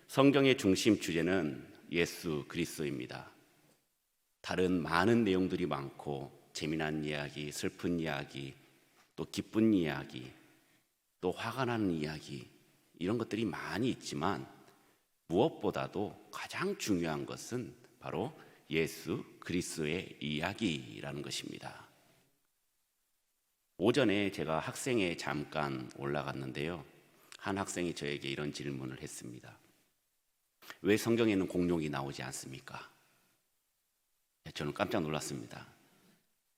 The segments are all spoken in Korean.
성경의 중심 주제는 예수 그리스도입니다. 다른 많은 내용들이 많고 재미난 이야기, 슬픈 이야기, 또 기쁜 이야기, 또 화가 나는 이야기, 이런 것들이 많이 있지만 무엇보다도 가장 중요한 것은 바로 예수 그리스도의 이야기라는 것입니다. 오전에 제가 학생회 잠깐 올라갔는데요, 한 학생이 저에게 이런 질문을 했습니다. 왜 성경에는 공룡이 나오지 않습니까? 저는 깜짝 놀랐습니다.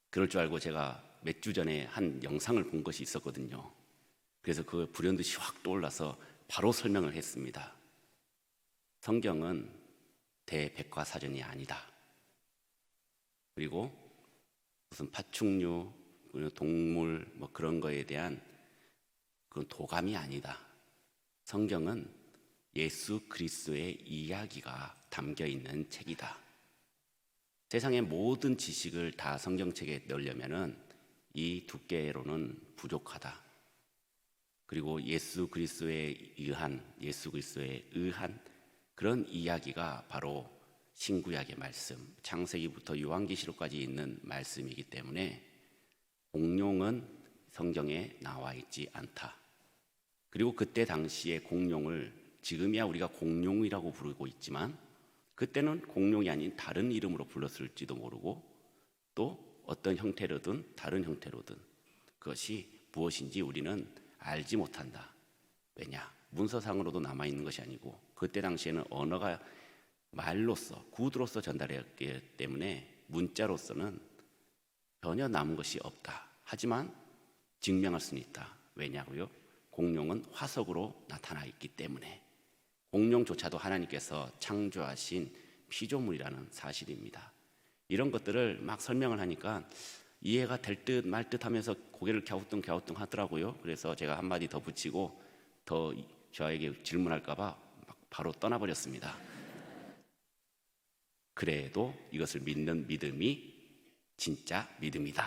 그럴 줄 알고 제가 몇 주 전에 한 영상을 본 것이 있었거든요. 그래서 그 불현듯이 확 떠올라서 바로 설명을 했습니다. 성경은 대백과사전이 아니다. 그리고 무슨 파충류, 동물 그런 거에 대한 그런 도감이 아니다. 성경은 예수 그리스도의 이야기가 담겨 있는 책이다. 세상의 모든 지식을 다 성경책에 넣으려면은 이 두께로는 부족하다. 그리고 예수 그리스도에 의한 그런 이야기가 바로 신구약의 말씀, 창세기부터 요한계시록까지 있는 말씀이기 때문에 공룡은 성경에 나와 있지 않다. 그리고 그때 당시에 공룡을 지금이야 우리가 공룡이라고 부르고 있지만 그때는 공룡이 아닌 다른 이름으로 불렀을지도 모르고 또 어떤 형태로든 다른 형태로든 그것이 무엇인지 우리는 알지 못한다. 왜냐? 문서상으로도 남아있는 것이 아니고 그때 당시에는 언어가 말로서, 구두로서 전달했기 때문에 문자로서는 전혀 남은 것이 없다. 하지만 증명할 수는 있다. 왜냐고요? 공룡은 화석으로 나타나 있기 때문에 공룡조차도 하나님께서 창조하신 피조물이라는 사실입니다. 이런 것들을 막 설명을 하니까 이해가 될 듯 말 듯 하면서 고개를 갸우뚱 하더라고요. 그래서 제가 한마디 더 붙이고 더 저에게 질문할까 봐 바로 떠나버렸습니다. 그래도 이것을 믿는 믿음이 진짜 믿음이다.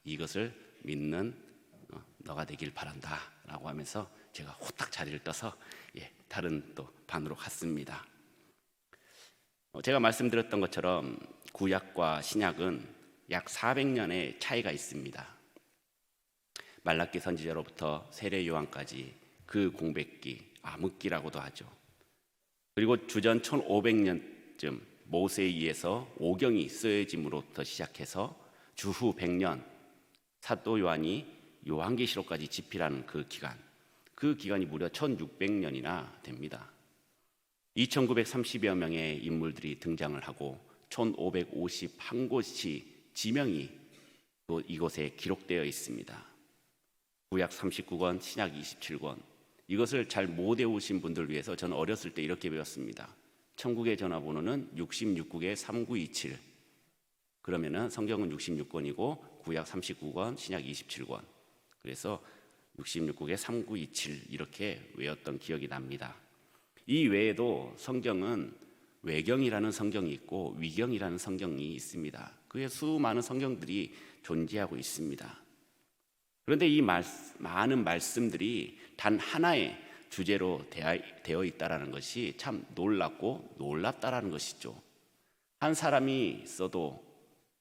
이것을 믿는 너가 되길 바란다 라고 하면서 제가 후딱 자리를 떠서 다른 또 반으로 갔습니다. 제가 말씀드렸던 것처럼 구약과 신약은 약 400년의 차이가 있습니다. 말라기 선지자로부터 세례 요한까지 그 공백기, 암흑기라고도 하죠. 그리고 주전 1500년쯤 모세에 의해서 오경이 쓰여짐으로부터 시작해서 주후 100년 사도 요한이 요한계시록까지 집필하는 그 기간이 무려 1600년이나 됩니다. 2930여 명의 인물들이 등장을 하고 1551곳이 지명이 또 이곳에 기록되어 있습니다. 구약 39권, 신약 27권. 이것을 잘 못 외우신 분들 위해서 저는 어렸을 때 이렇게 배웠습니다. 천국의 전화번호는 66국의 3927. 그러면은 성경은 66권이고 구약 39권, 신약 27권. 그래서 66국의 3927 이렇게 외웠던 기억이 납니다. 이 외에도 성경은 외경이라는 성경이 있고 위경이라는 성경이 있습니다. 그에 수많은 성경들이 존재하고 있습니다. 그런데 이 많은 말씀들이 단 하나의 주제로 되어 있다는 것이 참 놀랍고 놀랍다라는 것이죠. 한 사람이 써도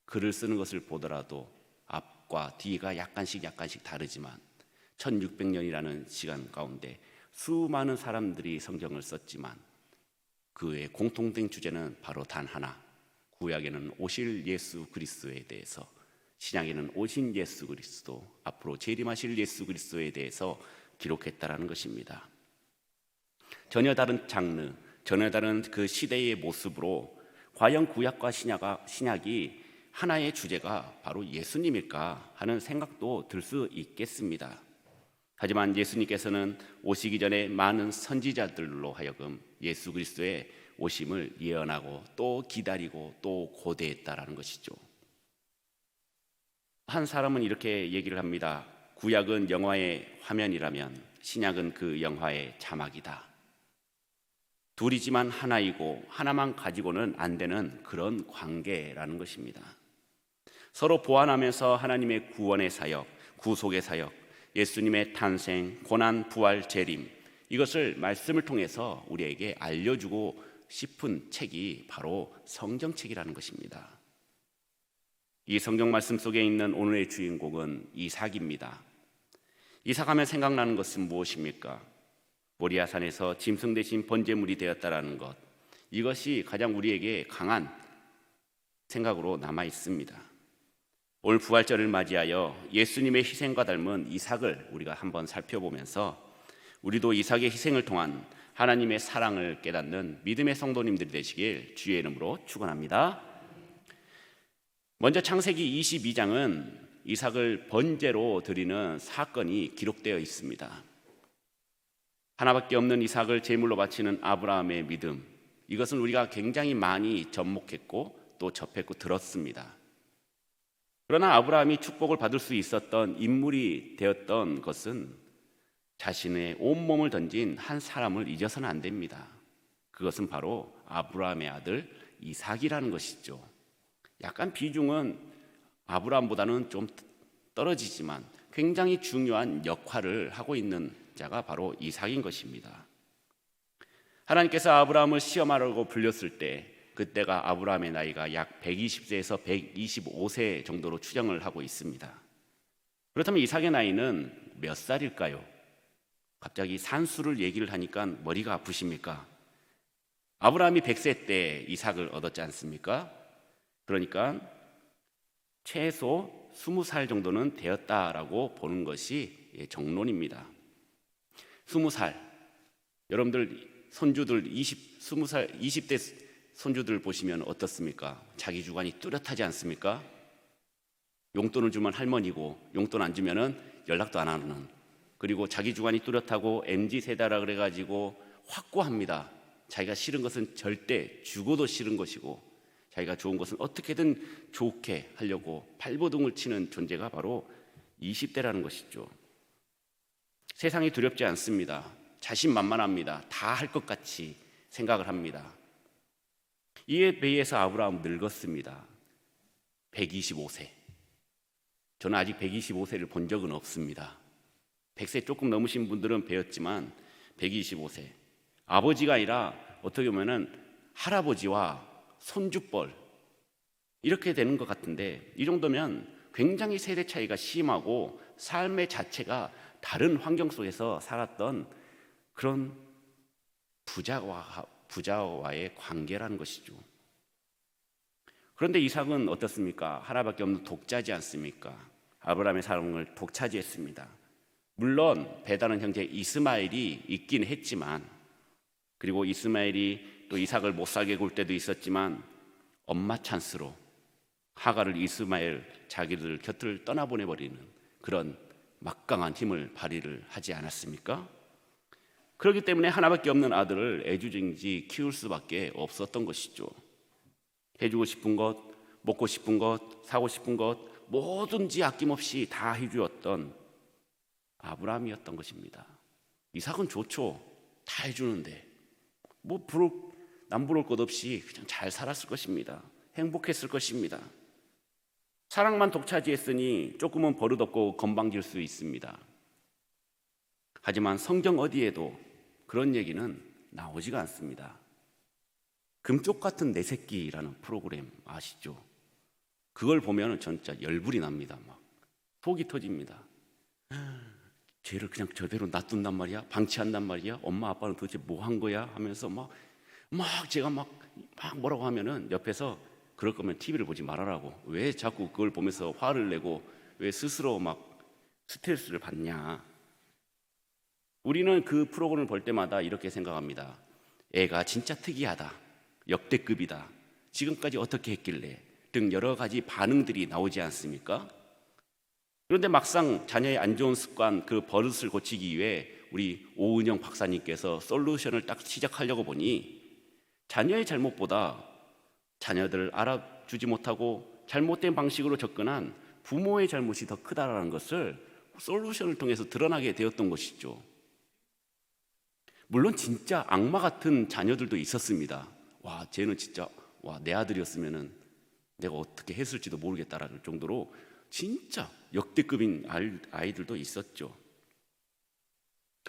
글을 쓰는 것을 보더라도 앞과 뒤가 약간씩 다르지만 1600년이라는 시간 가운데 수많은 사람들이 성경을 썼지만 그의 공통된 주제는 바로 단 하나. 구약에는 오실 예수 그리스도에 대해서, 신약에는 오신 예수 그리스도, 앞으로 재림하실 예수 그리스도에 대해서 기록했다라는 것입니다. 전혀 다른 장르, 전혀 다른 그 시대의 모습으로 과연 구약과 신약이 하나의 주제가 바로 예수님일까 하는 생각도 들 수 있겠습니다. 하지만 예수님께서는 오시기 전에 많은 선지자들로 하여금 예수 그리스도의 오심을 예언하고 또 기다리고 또 고대했다라는 것이죠. 한 사람은 이렇게 얘기를 합니다. 구약은 영화의 화면이라면 신약은 그 영화의 자막이다. 둘이지만 하나이고 하나만 가지고는 안 되는 그런 관계라는 것입니다. 서로 보완하면서 하나님의 구원의 사역, 구속의 사역, 예수님의 탄생, 고난, 부활, 재림, 이것을 말씀을 통해서 우리에게 알려주고 싶은 책이 바로 성경책이라는 것입니다. 이 성경 말씀 속에 있는 오늘의 주인공은 이삭입니다. 이삭하면 생각나는 것은 무엇입니까? 모리아 산에서 짐승 대신 번제물이 되었다라는 것, 이것이 가장 우리에게 강한 생각으로 남아 있습니다. 올 부활절을 맞이하여 예수님의 희생과 닮은 이삭을 우리가 한번 살펴보면서 우리도 이삭의 희생을 통한 하나님의 사랑을 깨닫는 믿음의 성도님들이 되시길 주의 이름으로 축원합니다. 먼저 창세기 22장은 이삭을 번제로 드리는 사건이 기록되어 있습니다. 하나밖에 없는 이삭을 제물로 바치는 아브라함의 믿음, 이것은 우리가 굉장히 많이 접목했고 또 접했고 들었습니다. 그러나 아브라함이 축복을 받을 수 있었던 인물이 되었던 것은 자신의 온몸을 던진 한 사람을 잊어서는 안 됩니다. 그것은 바로 아브라함의 아들 이삭이라는 것이죠. 약간 비중은 아브라함보다는 좀 떨어지지만 굉장히 중요한 역할을 하고 있는 자가 바로 이삭인 것입니다. 하나님께서 아브라함을 시험하라고 불렸을 때 그때가 아브라함의 나이가 약 120세에서 125세 정도로 추정을 하고 있습니다. 그렇다면 이삭의 나이는 몇 살일까요? 갑자기 산수를 얘기를 하니까 머리가 아프십니까? 아브라함이 100세 때 이삭을 얻었지 않습니까? 그러니까 최소 20살 정도는 되었다라고 보는 것이 정론입니다. 20살, 여러분들 손주들 20살, 20대 손주들 보시면 어떻습니까? 자기 주관이 뚜렷하지 않습니까? 용돈을 주면 할머니고 용돈 안 주면은 연락도 안 하는, 그리고 자기 주관이 뚜렷하고 MZ세대라 그래가지고 확고합니다. 자기가 싫은 것은 절대 죽어도 싫은 것이고 자기가 좋은 것은 어떻게든 좋게 하려고 발버둥을 치는 존재가 바로 20대라는 것이죠. 세상이 두렵지 않습니다. 자신만만합니다. 다 할 것 같이 생각을 합니다. 이에 비해서 아브라함은 늙었습니다. 125세. 저는 아직 125세를 본 적은 없습니다. 100세 조금 넘으신 분들은 배웠지만 125세. 아버지가 아니라 어떻게 보면은 할아버지와 손주뻘 이렇게 되는 것 같은데, 이 정도면 굉장히 세대 차이가 심하고 삶의 자체가 다른 환경 속에서 살았던 그런 부자와의 관계라는 것이죠. 그런데 이삭은 어떻습니까? 하나밖에 없는 독자지 않습니까? 아브라함의 사랑을 독차지했습니다. 물론 배다른 형제 이스마엘이 있긴 했지만, 그리고 이스마엘이 또 이삭을 못 살게 굴 때도 있었지만 엄마 찬스로 하갈을 이스마엘 자기들 곁을 떠나보내버리는 그런 막강한 힘을 발휘를 하지 않았습니까? 그렇기 때문에 하나밖에 없는 아들을 애주쟁지 키울 수밖에 없었던 것이죠. 해주고 싶은 것, 먹고 싶은 것, 사고 싶은 것 뭐든지 아낌없이 다 해주었던 아브라함이었던 것입니다. 이삭은 좋죠. 다 해주는데 뭐 남부러울 것 없이 그냥 잘 살았을 것입니다. 행복했을 것입니다. 사랑만 독차지했으니 조금은 버릇없고 건방질 수 있습니다. 하지만 성경 어디에도 그런 얘기는 나오지가 않습니다. 금쪽 같은 내 새끼라는 프로그램 아시죠? 그걸 보면 진짜 열불이 납니다. 막 속이 터집니다. 쟤를 그냥 저대로 놔둔단 말이야? 방치한단 말이야? 엄마 아빠는 도대체 뭐 한 거야? 하면서 막 제가 막 뭐라고 하면은 옆에서 그럴 거면 TV를 보지 말아라고. 왜 자꾸 그걸 보면서 화를 내고 왜 스스로 막 스트레스를 받냐? 우리는 그 프로그램을 볼 때마다 이렇게 생각합니다. 애가 진짜 특이하다. 역대급이다. 지금까지 어떻게 했길래 등 여러 가지 반응들이 나오지 않습니까? 그런데 막상 자녀의 안 좋은 습관, 그 버릇을 고치기 위해 우리 오은영 박사님께서 솔루션을 딱 시작하려고 보니 자녀의 잘못보다 자녀들을 알아주지 못하고 잘못된 방식으로 접근한 부모의 잘못이 더 크다라는 것을 솔루션을 통해서 드러나게 되었던 것이죠. 물론 진짜 악마 같은 자녀들도 있었습니다. 와, 쟤는 진짜 내 아들이었으면은 내가 어떻게 했을지도 모르겠다라는 정도로 진짜 역대급인 아이들도 있었죠.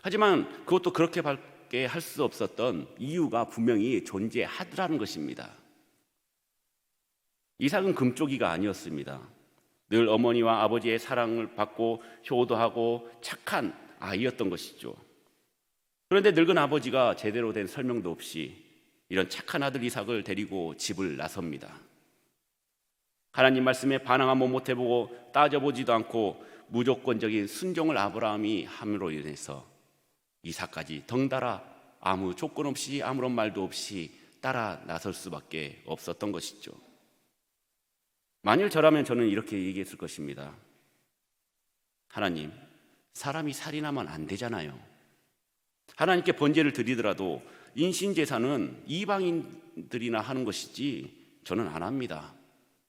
하지만 그것도 그렇게밖에 할 수 없었던 이유가 분명히 존재하더라는 것입니다. 이삭은 금쪽이가 아니었습니다. 늘 어머니와 아버지의 사랑을 받고 효도하고 착한 아이였던 것이죠. 그런데 늙은 아버지가 제대로 된 설명도 없이 이런 착한 아들 이삭을 데리고 집을 나섭니다. 하나님 말씀에 반항 한번 못 해보고 따져보지도 않고 무조건적인 순종을 아브라함이 함으로 인해서 이삭까지 덩달아 아무 조건 없이 아무런 말도 없이 따라 나설 수밖에 없었던 것이죠. 만일 저라면 저는 이렇게 얘기했을 것입니다. 하나님, 사람이 살인하면 안 되잖아요. 하나님께 번제를 드리더라도 인신제사는 이방인들이나 하는 것이지 저는 안 합니다.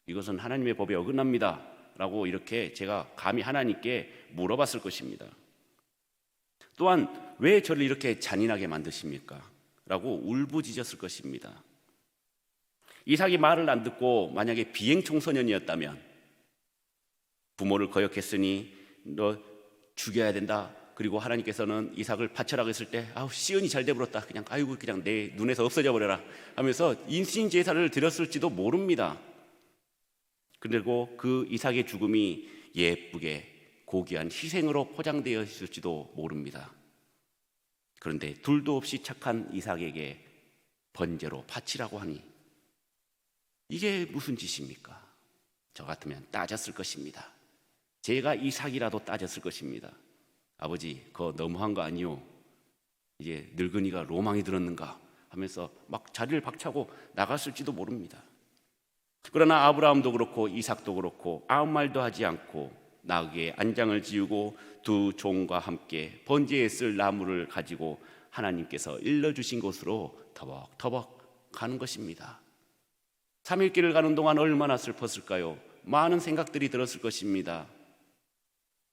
이것은 하나님의 법에 어긋납니다 라고 이렇게 제가 감히 하나님께 물어봤을 것입니다. 또한 왜 저를 이렇게 잔인하게 만드십니까? 라고 울부짖었을 것입니다. 이삭이 말을 안 듣고 만약에 비행 청소년이었다면 부모를 거역했으니 너 죽여야 된다. 그리고 하나님께서는 이삭을 바쳐라고 했을 때 아우 시은이 잘 돼버렸다. 그냥 아이고 그냥 내 눈에서 없어져 버려라 하면서 인신제사를 드렸을지도 모릅니다. 그리고 그 이삭의 죽음이 예쁘게 고귀한 희생으로 포장되어 있을지도 모릅니다. 그런데 둘도 없이 착한 이삭에게 번제로 바치라고 하니 이게 무슨 짓입니까? 저 같으면 따졌을 것입니다. 제가 이삭이라도 따졌을 것입니다. 아버지, 그거 너무한 거 아니오? 이제 늙은이가 로망이 들었는가? 하면서 막 자리를 박차고 나갔을지도 모릅니다. 그러나 아브라함도 그렇고 이삭도 그렇고 아무 말도 하지 않고 나귀의 안장을 지우고 두 종과 함께 번제에 쓸 나무를 가지고 하나님께서 일러주신 곳으로 터벅터벅 가는 것입니다. 3일 길을 가는 동안 얼마나 슬펐을까요? 많은 생각들이 들었을 것입니다.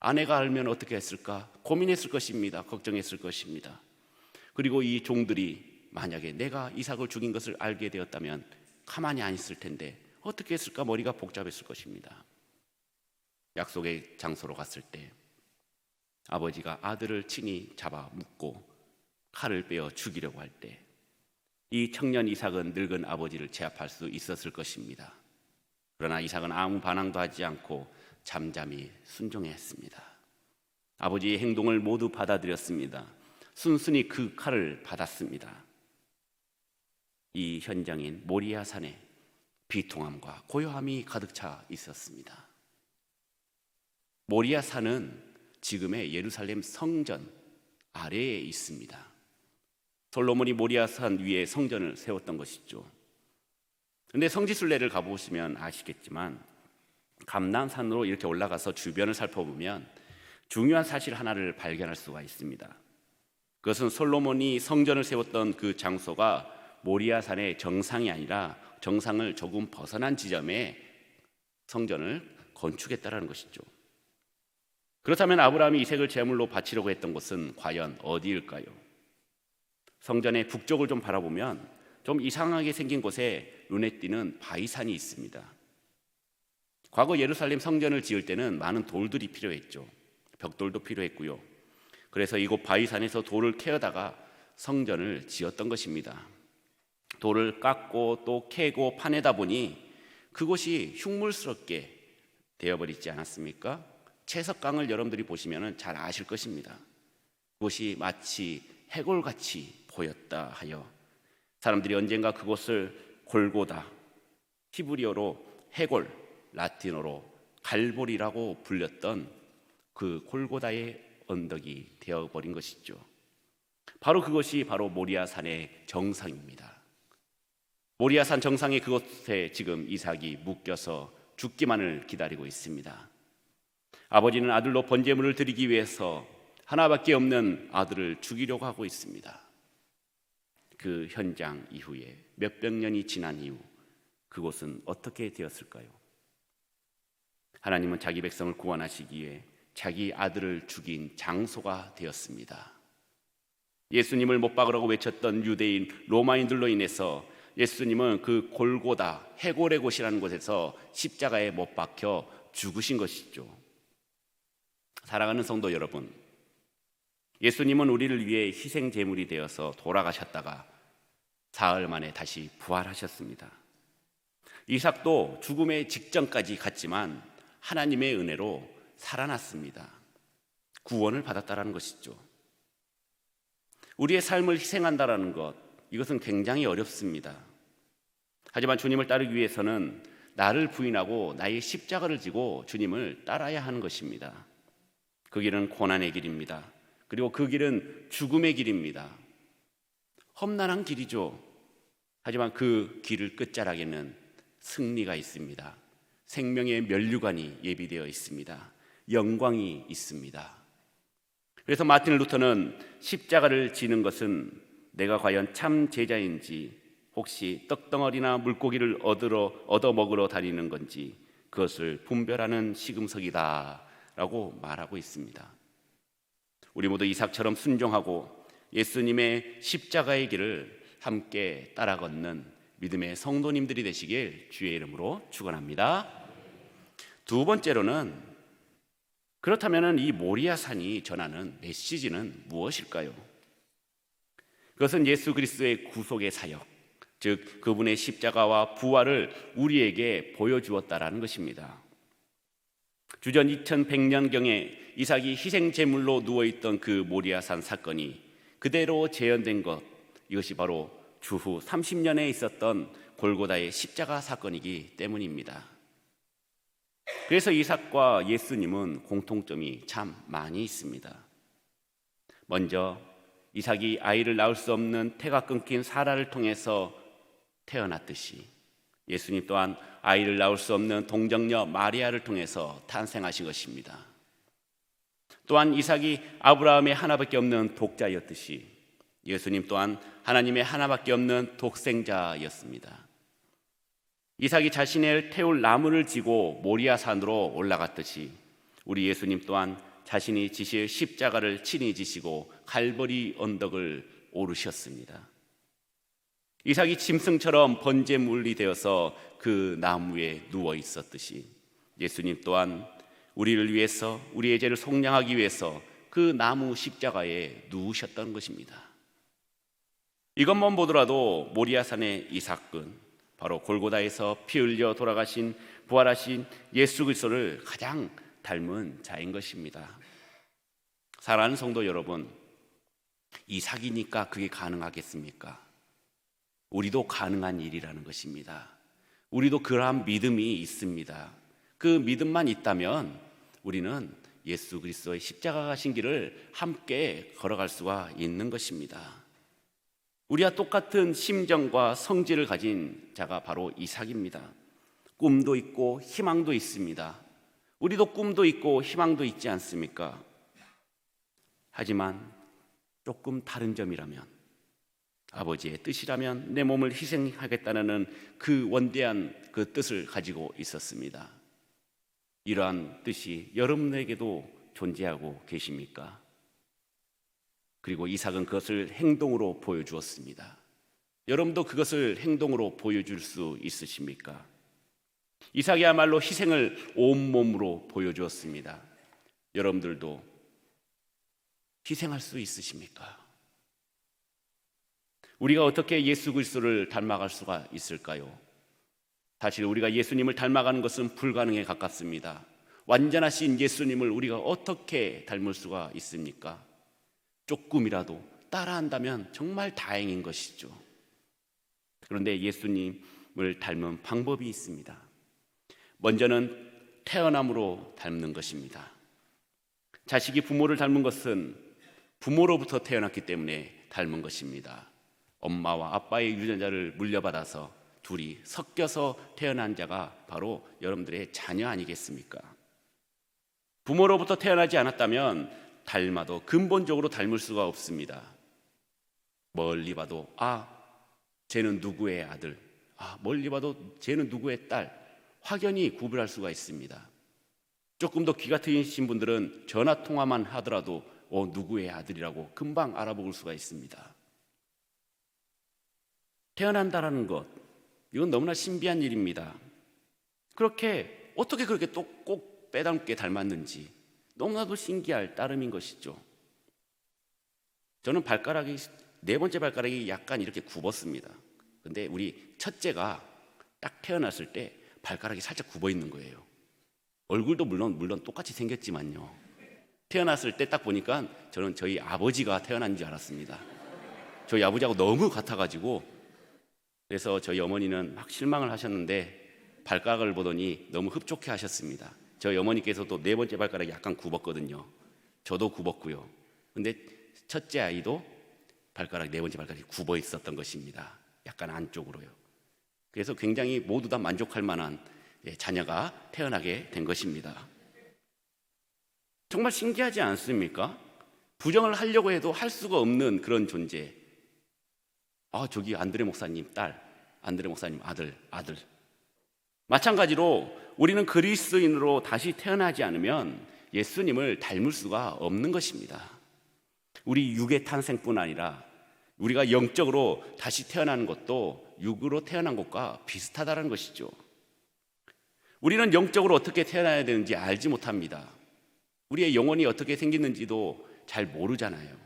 아내가 알면 어떻게 했을까? 고민했을 것입니다. 걱정했을 것입니다. 그리고 이 종들이 만약에 내가 이삭을 죽인 것을 알게 되었다면 가만히 안 있을 텐데 어떻게 했을까? 머리가 복잡했을 것입니다. 약속의 장소로 갔을 때 아버지가 아들을 친히 잡아 묶고 칼을 빼어 죽이려고 할 때 이 청년 이삭은 늙은 아버지를 제압할 수 있었을 것입니다. 그러나 이삭은 아무 반항도 하지 않고 잠잠히 순종했습니다. 아버지의 행동을 모두 받아들였습니다. 순순히 그 칼을 받았습니다. 이 현장인 모리아 산에 비통함과 고요함이 가득 차 있었습니다. 모리아 산은 지금의 예루살렘 성전 아래에 있습니다. 솔로몬이 모리아 산 위에 성전을 세웠던 것이죠. 그런데 성지순례를 가보시면 아시겠지만 감난산으로 이렇게 올라가서 주변을 살펴보면 중요한 사실 하나를 발견할 수가 있습니다. 그것은 솔로몬이 성전을 세웠던 그 장소가 모리아 산의 정상이 아니라 정상을 조금 벗어난 지점에 성전을 건축했다는 것이죠. 그렇다면 아브라함이 이삭을 제물로 바치려고 했던 곳은 과연 어디일까요? 성전의 북쪽을 좀 바라보면 좀 이상하게 생긴 곳에 눈에 띄는 바위산이 있습니다. 과거 예루살렘 성전을 지을 때는 많은 돌들이 필요했죠. 벽돌도 필요했고요. 그래서 이곳 바위산에서 돌을 캐어다가 성전을 지었던 것입니다. 돌을 깎고 또 캐고 파내다 보니 그곳이 흉물스럽게 되어버리지 않았습니까? 채석강을 여러분들이 보시면 잘 아실 것입니다. 그곳이 마치 해골같이 보였다 하여 사람들이 언젠가 그곳을 골고다, 히브리어로 해골, 라틴어로 갈보리라고 불렸던 그 골고다의 언덕이 되어버린 것이죠. 바로 그것이 바로 모리아산의 정상입니다. 모리아산 정상의 그곳에 지금 이삭이 묶여서 죽기만을 기다리고 있습니다. 아버지는 아들로 번제물을 드리기 위해서 하나밖에 없는 아들을 죽이려고 하고 있습니다. 그 현장 이후에 몇백 년이 지난 이후 그곳은 어떻게 되었을까요? 하나님은 자기 백성을 구원하시기에 자기 아들을 죽인 장소가 되었습니다. 예수님을 못 박으라고 외쳤던 유대인 로마인들로 인해서 예수님은 그 골고다 해골의 곳이라는 곳에서 십자가에 못 박혀 죽으신 것이죠. 사랑하는 성도 여러분, 예수님은 우리를 위해 희생 제물이 되어서 돌아가셨다가 사흘 만에 다시 부활하셨습니다. 이삭도 죽음의 직전까지 갔지만 하나님의 은혜로 살아났습니다. 구원을 받았다라는 것이죠. 우리의 삶을 희생한다라는 것, 이것은 굉장히 어렵습니다. 하지만 주님을 따르기 위해서는 나를 부인하고 나의 십자가를 지고 주님을 따라야 하는 것입니다. 그 길은 고난의 길입니다. 그리고 그 길은 죽음의 길입니다. 험난한 길이죠. 하지만 그 길을 끝자락에는 승리가 있습니다. 생명의 면류관이 예비되어 있습니다. 영광이 있습니다. 그래서 마틴 루터는 십자가를 지는 것은 내가 과연 참 제자인지, 혹시 떡덩어리나 물고기를 얻어 먹으러 다니는 건지 그것을 분별하는 시금석이다 라고 말하고 있습니다. 우리 모두 이삭처럼 순종하고 예수님의 십자가의 길을 함께 따라 걷는 믿음의 성도님들이 되시길 주의 이름으로 축원합니다. 두 번째로는, 그렇다면 이 모리아산이 전하는 메시지는 무엇일까요? 그것은 예수 그리스도의 구속의 사역, 즉 그분의 십자가와 부활을 우리에게 보여주었다라는 것입니다. 주전 2100년경에 이삭이 희생 제물로 누워있던 그 모리아산 사건이 그대로 재현된 것, 이것이 바로 주후 30년에 있었던 골고다의 십자가 사건이기 때문입니다. 그래서 이삭과 예수님은 공통점이 참 많이 있습니다. 먼저 이삭이 아이를 낳을 수 없는 태가 끊긴 사라를 통해서 태어났듯이 예수님 또한 아이를 낳을 수 없는 동정녀 마리아를 통해서 탄생하신 것입니다. 또한 이삭이 아브라함의 하나밖에 없는 독자였듯이 예수님 또한 하나님의 하나밖에 없는 독생자였습니다. 이삭이 자신을 태울 나무를 지고 모리아산으로 올라갔듯이 우리 예수님 또한 자신이 지실 십자가를 친히 지시고 갈보리 언덕을 오르셨습니다. 이삭이 짐승처럼 번제물이 되어서 그 나무에 누워 있었듯이 예수님 또한 우리를 위해서, 우리의 죄를 속량하기 위해서 그 나무 십자가에 누우셨던 것입니다. 이것만 보더라도 모리아산의 이삭은 바로 골고다에서 피 흘려 돌아가신 부활하신 예수 그리스도를 가장 닮은 자인 것입니다. 사랑하는 성도 여러분, 이삭이니까 그게 가능하겠습니까? 우리도 가능한 일이라는 것입니다. 우리도 그러한 믿음이 있습니다. 그 믿음만 있다면 우리는 예수 그리스도의 십자가 가신 길을 함께 걸어갈 수가 있는 것입니다. 우리와 똑같은 심정과 성질을 가진 자가 바로 이삭입니다. 꿈도 있고 희망도 있습니다. 우리도 꿈도 있고 희망도 있지 않습니까? 하지만 조금 다른 점이라면, 아버지의 뜻이라면 내 몸을 희생하겠다는 그 원대한 그 뜻을 가지고 있었습니다. 이러한 뜻이 여러분에게도 존재하고 계십니까? 그리고 이삭은 그것을 행동으로 보여주었습니다. 여러분도 그것을 행동으로 보여줄 수 있으십니까? 이삭이야말로 희생을 온몸으로 보여주었습니다. 여러분들도 희생할 수 있으십니까? 우리가 어떻게 예수 그리스도를 닮아갈 수가 있을까요? 사실 우리가 예수님을 닮아가는 것은 불가능에 가깝습니다. 완전하신 예수님을 우리가 어떻게 닮을 수가 있습니까? 조금이라도 따라한다면 정말 다행인 것이죠. 그런데 예수님을 닮은 방법이 있습니다. 먼저는 태어남으로 닮는 것입니다. 자식이 부모를 닮은 것은 부모로부터 태어났기 때문에 닮은 것입니다. 엄마와 아빠의 유전자를 물려받아서 둘이 섞여서 태어난 자가 바로 여러분들의 자녀 아니겠습니까? 부모로부터 태어나지 않았다면 닮아도 근본적으로 닮을 수가 없습니다. 멀리 봐도 쟤는 누구의 아들, 멀리 봐도 쟤는 누구의 딸, 확연히 구분할 수가 있습니다. 조금 더 귀가 트이신 분들은 전화 통화만 하더라도 누구의 아들이라고 금방 알아볼 수가 있습니다. 태어난다라는 것, 이건 너무나 신비한 일입니다. 어떻게 그렇게 또 꼭 빼닮게 닮았는지 너무나도 신기할 따름인 것이죠. 저는 발가락이 네 번째 발가락이 약간 이렇게 굽었습니다. 근데 우리 첫째가 딱 태어났을 때 발가락이 살짝 굽어 있는 거예요. 얼굴도 물론 똑같이 생겼지만요. 태어났을 때 딱 보니까 저는 저희 아버지가 태어난 줄 알았습니다. 저희 아버지하고 너무 같아가지고, 그래서 저희 어머니는 막 실망을 하셨는데 발가락을 보더니 너무 흡족해 하셨습니다. 저희 어머니께서도 네 번째 발가락이 약간 굽었거든요. 저도 굽었고요. 근데 첫째 아이도 발가락 네 번째 발가락이 굽어 있었던 것입니다. 약간 안쪽으로요. 그래서 굉장히 모두 다 만족할 만한 자녀가 태어나게 된 것입니다. 정말 신기하지 않습니까? 부정을 하려고 해도 할 수가 없는 그런 존재. 저기 안드레 목사님 딸, 안드레 목사님 아들. 마찬가지로 우리는 그리스도인으로 다시 태어나지 않으면 예수님을 닮을 수가 없는 것입니다. 우리 육의 탄생뿐 아니라 우리가 영적으로 다시 태어나는 것도 육으로 태어난 것과 비슷하다는 것이죠. 우리는 영적으로 어떻게 태어나야 되는지 알지 못합니다. 우리의 영혼이 어떻게 생겼는지도 잘 모르잖아요.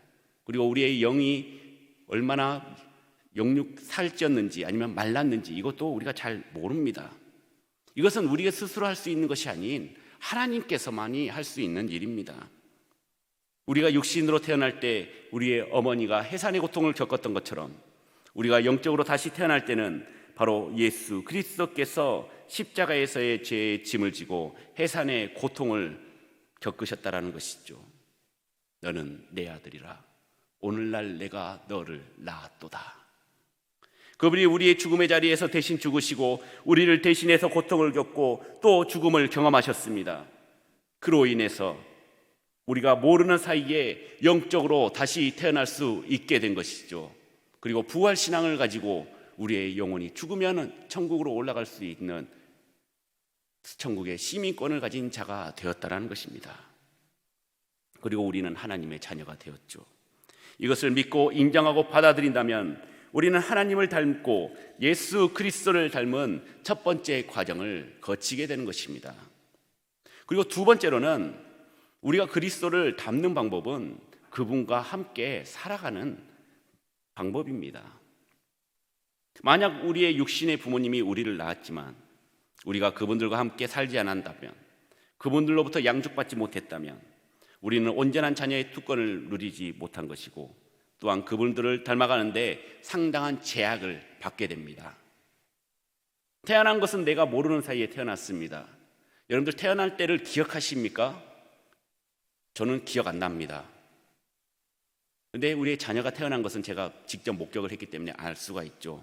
그리고 우리의 영이 얼마나 영육 살찌었는지 아니면 말랐는지 이것도 우리가 잘 모릅니다. 이것은 우리가 스스로 할 수 있는 것이 아닌 하나님께서만이 할 수 있는 일입니다. 우리가 육신으로 태어날 때 우리의 어머니가 해산의 고통을 겪었던 것처럼 우리가 영적으로 다시 태어날 때는 바로 예수 그리스도께서 십자가에서의 죄의 짐을 지고 해산의 고통을 겪으셨다라는 것이죠. 너는 내 아들이라 오늘날 내가 너를 낳았도다. 그분이 우리의 죽음의 자리에서 대신 죽으시고 우리를 대신해서 고통을 겪고 또 죽음을 경험하셨습니다. 그로 인해서 우리가 모르는 사이에 영적으로 다시 태어날 수 있게 된 것이죠. 그리고 부활신앙을 가지고 우리의 영혼이 죽으면 천국으로 올라갈 수 있는 천국의 시민권을 가진 자가 되었다는 것입니다. 그리고 우리는 하나님의 자녀가 되었죠. 이것을 믿고 인정하고 받아들인다면 우리는 하나님을 닮고 예수 그리스도를 닮은 첫 번째 과정을 거치게 되는 것입니다. 그리고 두 번째로는 우리가 그리스도를 닮는 방법은 그분과 함께 살아가는 방법입니다. 만약 우리의 육신의 부모님이 우리를 낳았지만 우리가 그분들과 함께 살지 않았다면, 그분들로부터 양육받지 못했다면 우리는 온전한 자녀의 특권을 누리지 못한 것이고 또한 그분들을 닮아가는데 상당한 제약을 받게 됩니다. 태어난 것은 내가 모르는 사이에 태어났습니다. 여러분들 태어날 때를 기억하십니까? 저는 기억 안 납니다. 근데 우리의 자녀가 태어난 것은 제가 직접 목격을 했기 때문에 알 수가 있죠.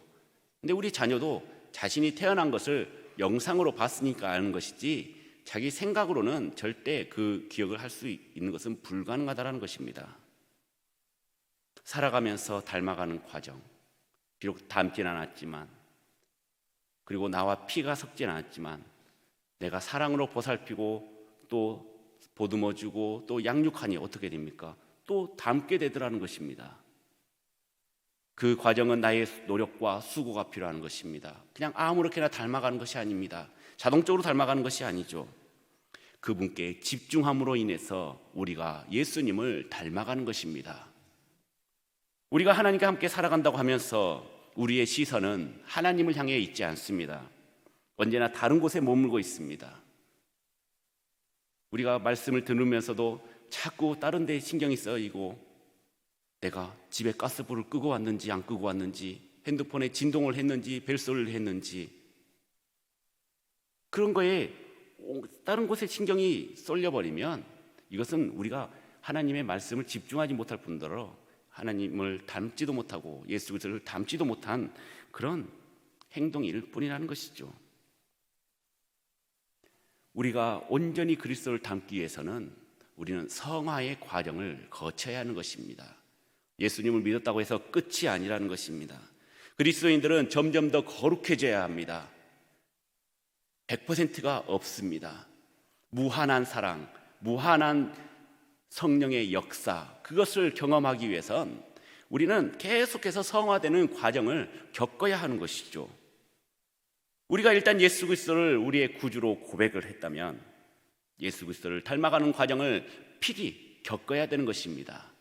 근데 우리 자녀도 자신이 태어난 것을 영상으로 봤으니까 아는 것이지 자기 생각으로는 절대 그 기억을 할 수 있는 것은 불가능하다는 것입니다. 살아가면서 닮아가는 과정, 비록 닮진 않았지만, 그리고 나와 피가 섞진 않았지만 내가 사랑으로 보살피고 또 보듬어주고 또 양육하니 어떻게 됩니까? 또 닮게 되더라는 것입니다. 그 과정은 나의 노력과 수고가 필요한 것입니다. 그냥 아무렇게나 닮아가는 것이 아닙니다. 자동적으로 닮아가는 것이 아니죠. 그분께 집중함으로 인해서 우리가 예수님을 닮아가는 것입니다. 우리가 하나님과 함께 살아간다고 하면서 우리의 시선은 하나님을 향해 있지 않습니다. 언제나 다른 곳에 머물고 있습니다. 우리가 말씀을 들으면서도 자꾸 다른 데에 신경이 쓰이고 내가 집에 가스불을 끄고 왔는지 안 끄고 왔는지, 핸드폰에 진동을 했는지 벨소리를 했는지, 그런 거에 다른 곳에 신경이 쏠려버리면 이것은 우리가 하나님의 말씀을 집중하지 못할 뿐더러 하나님을 닮지도 못하고 예수 그리스도를 닮지도 못한 그런 행동일 뿐이라는 것이죠. 우리가 온전히 그리스도를 닮기 위해서는 우리는 성화의 과정을 거쳐야 하는 것입니다. 예수님을 믿었다고 해서 끝이 아니라는 것입니다. 그리스도인들은 점점 더 거룩해져야 합니다. 100%가 없습니다. 무한한 사랑, 무한한 성령의 역사, 그것을 경험하기 위해선 우리는 계속해서 성화되는 과정을 겪어야 하는 것이죠. 우리가 일단 예수 그리스도를 우리의 구주로 고백을 했다면 예수 그리스도를 닮아가는 과정을 필히 겪어야 되는 것입니다.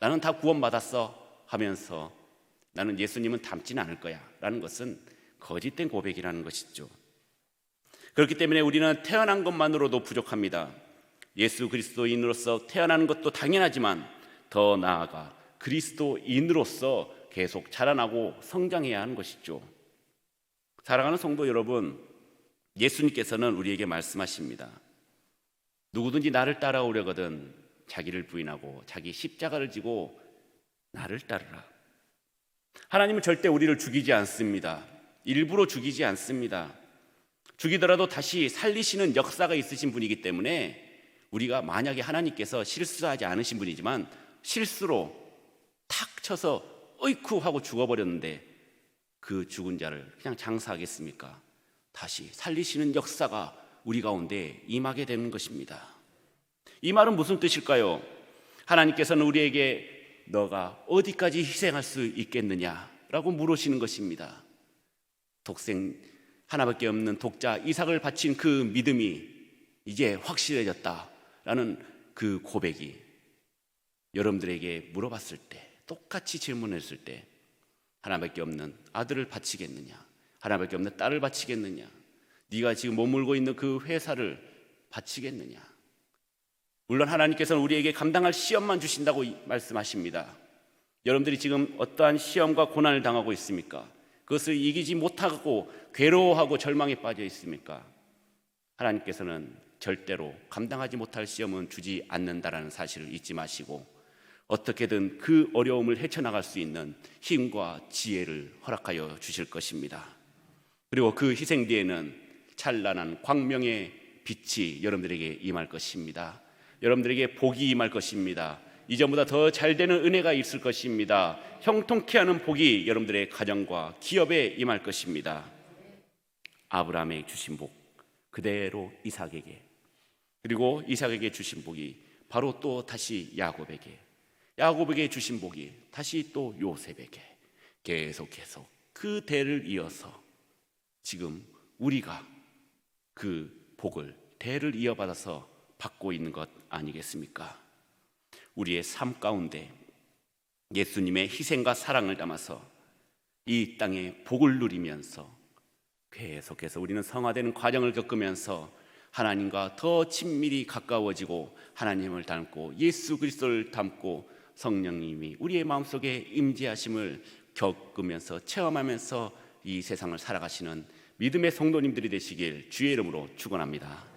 나는 다 구원받았어 하면서 나는 예수님은 닮지는 않을 거야 라는 것은 거짓된 고백이라는 것이죠. 그렇기 때문에 우리는 태어난 것만으로도 부족합니다. 예수 그리스도인으로서 태어나는 것도 당연하지만 더 나아가 그리스도인으로서 계속 자라나고 성장해야 하는 것이죠. 사랑하는 성도 여러분, 예수님께서는 우리에게 말씀하십니다. 누구든지 나를 따라오려거든 자기를 부인하고 자기 십자가를 지고 나를 따르라. 하나님은 절대 우리를 죽이지 않습니다. 일부러 죽이지 않습니다. 죽이더라도 다시 살리시는 역사가 있으신 분이기 때문에 우리가 만약에 하나님께서 실수하지 않으신 분이지만 실수로 탁 쳐서 어이쿠 하고 죽어버렸는데 그 죽은 자를 그냥 장사하겠습니까? 다시 살리시는 역사가 우리 가운데 임하게 되는 것입니다. 이 말은 무슨 뜻일까요? 하나님께서는 우리에게 너가 어디까지 희생할 수 있겠느냐라고 물으시는 것입니다. 독생 하나밖에 없는 독자 이삭을 바친 그 믿음이 이제 확실해졌다라는 그 고백이 여러분들에게 물어봤을 때, 똑같이 질문했을 때 하나밖에 없는 아들을 바치겠느냐, 하나밖에 없는 딸을 바치겠느냐, 네가 지금 머물고 있는 그 회사를 바치겠느냐. 물론 하나님께서는 우리에게 감당할 시험만 주신다고 말씀하십니다. 여러분들이 지금 어떠한 시험과 고난을 당하고 있습니까? 그것을 이기지 못하고 괴로워하고 절망에 빠져 있습니까? 하나님께서는 절대로 감당하지 못할 시험은 주지 않는다라는 사실을 잊지 마시고 어떻게든 그 어려움을 헤쳐나갈 수 있는 힘과 지혜를 허락하여 주실 것입니다. 그리고 그 희생 뒤에는 찬란한 광명의 빛이 여러분들에게 임할 것입니다. 여러분들에게 복이 임할 것입니다. 이전보다 더 잘 되는 은혜가 있을 것입니다. 형통케 하는 복이 여러분들의 가정과 기업에 임할 것입니다. 아브라함에게 주신 복 그대로 이삭에게, 그리고 이삭에게 주신 복이 바로 또 다시 야곱에게 주신 복이 다시 또 요셉에게 계속 그 대를 이어서 지금 우리가 그 복을 대를 이어받아서 받고 있는 것 아니겠습니까? 우리의 삶 가운데 예수님의 희생과 사랑을 담아서 이 땅에 복을 누리면서 계속해서 우리는 성화되는 과정을 겪으면서 하나님과 더 친밀히 가까워지고 하나님을 닮고 예수 그리스도를 닮고 성령님이 우리의 마음속에 임재하심을 겪으면서 체험하면서 이 세상을 살아가시는 믿음의 성도님들이 되시길 주의 이름으로 축원합니다.